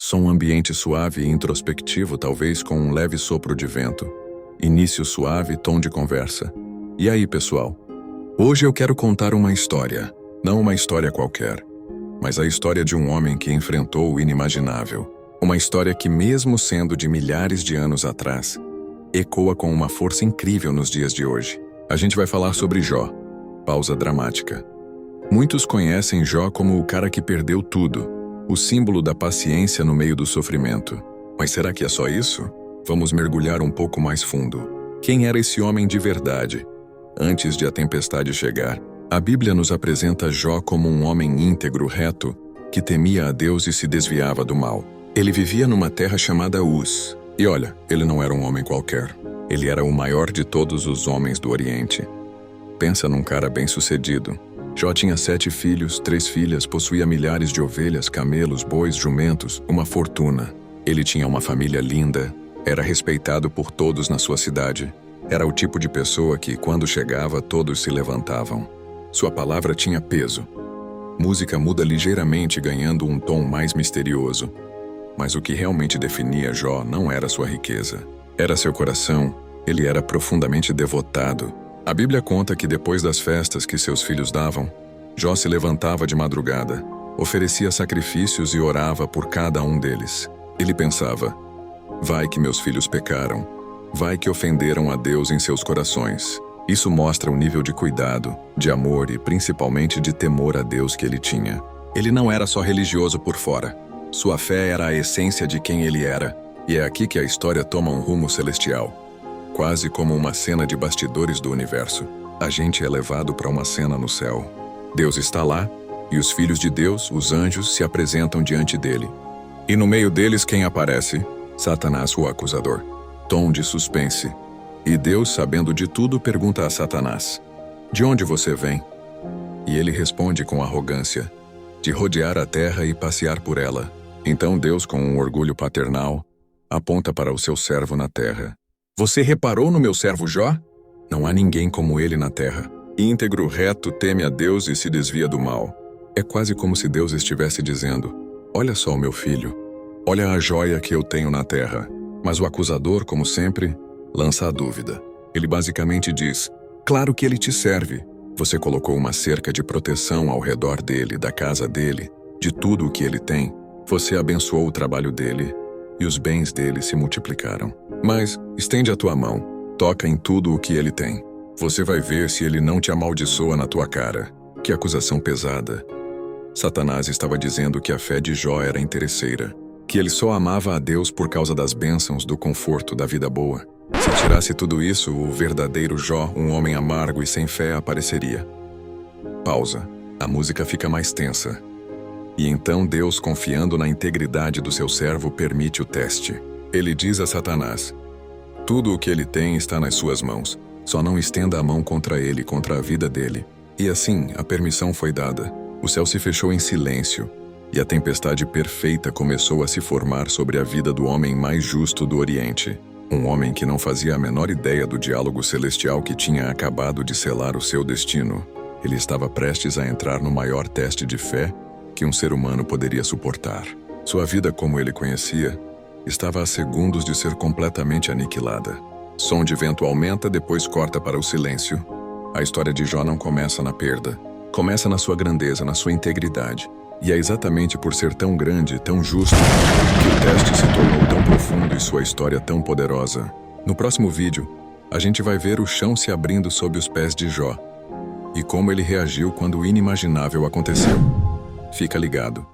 Som ambiente suave e introspectivo, talvez com um leve sopro de vento. Início suave, tom de conversa. E aí, pessoal? Hoje eu quero contar uma história. Não uma história qualquer, mas a história de um homem que enfrentou o inimaginável. Uma história que, mesmo sendo de milhares de anos atrás, ecoa com uma força incrível nos dias de hoje. A gente vai falar sobre Jó. Pausa dramática. Muitos conhecem Jó como o cara que perdeu tudo, o símbolo da paciência no meio do sofrimento. Mas será que é só isso? Vamos mergulhar um pouco mais fundo. Quem era esse homem de verdade? Antes de a tempestade chegar, a Bíblia nos apresenta Jó como um homem íntegro, reto, que temia a Deus e se desviava do mal. Ele vivia numa terra chamada Uz. E olha, ele não era um homem qualquer. Ele era o maior de todos os homens do Oriente. Pensa num cara bem-sucedido. Jó tinha 7 filhos, 3 filhas, possuía milhares de ovelhas, camelos, bois, jumentos, uma fortuna. Ele tinha uma família linda, era respeitado por todos na sua cidade. Era o tipo de pessoa que, quando chegava, todos se levantavam. Sua palavra tinha peso. Música muda ligeiramente, ganhando um tom mais misterioso. Mas o que realmente definia Jó não era sua riqueza. Era seu coração. Ele era profundamente devotado. A Bíblia conta que depois das festas que seus filhos davam, Jó se levantava de madrugada, oferecia sacrifícios e orava por cada um deles. Ele pensava: vai que meus filhos pecaram, vai que ofenderam a Deus em seus corações. Isso mostra o nível de cuidado, de amor e principalmente de temor a Deus que ele tinha. Ele não era só religioso por fora. Sua fé era a essência de quem ele era, e é aqui que a história toma um rumo celestial. Quase como uma cena de bastidores do universo. A gente é levado para uma cena no céu. Deus está lá, e os filhos de Deus, os anjos, se apresentam diante dele. E no meio deles quem aparece? Satanás, o acusador. Tom de suspense. E Deus, sabendo de tudo, pergunta a Satanás: de onde você vem? E ele responde com arrogância: de rodear a terra e passear por ela. Então Deus, com um orgulho paternal, aponta para o seu servo na terra. Você reparou no meu servo Jó? Não há ninguém como ele na terra. Íntegro, reto, teme a Deus e se desvia do mal. É quase como se Deus estivesse dizendo: olha só o meu filho, olha a joia que eu tenho na terra. Mas o acusador, como sempre, lança a dúvida. Ele basicamente diz: claro que ele te serve. Você colocou uma cerca de proteção ao redor dele, da casa dele, de tudo o que ele tem. Você abençoou o trabalho dele e os bens dele se multiplicaram. Mas estende a tua mão, toca em tudo o que ele tem. Você vai ver se ele não te amaldiçoa na tua cara. Que acusação pesada. Satanás estava dizendo que a fé de Jó era interesseira, que ele só amava a Deus por causa das bênçãos, do conforto, da vida boa. Se tirasse tudo isso, o verdadeiro Jó, um homem amargo e sem fé, apareceria. Pausa. A música fica mais tensa. E então Deus, confiando na integridade do seu servo, permite o teste. Ele diz a Satanás: tudo o que ele tem está nas suas mãos. Só não estenda a mão contra ele, contra a vida dele. E assim, a permissão foi dada. O céu se fechou em silêncio, e a tempestade perfeita começou a se formar sobre a vida do homem mais justo do Oriente. Um homem que não fazia a menor ideia do diálogo celestial que tinha acabado de selar o seu destino. Ele estava prestes a entrar no maior teste de fé que um ser humano poderia suportar. Sua vida, como ele conhecia, estava a segundos de ser completamente aniquilada. Som de vento aumenta, depois corta para o silêncio. A história de Jó não começa na perda. Começa na sua grandeza, na sua integridade. E é exatamente por ser tão grande, tão justo, que o teste se tornou tão profundo e sua história tão poderosa. No próximo vídeo, a gente vai ver o chão se abrindo sob os pés de Jó e como ele reagiu quando o inimaginável aconteceu. Fica ligado.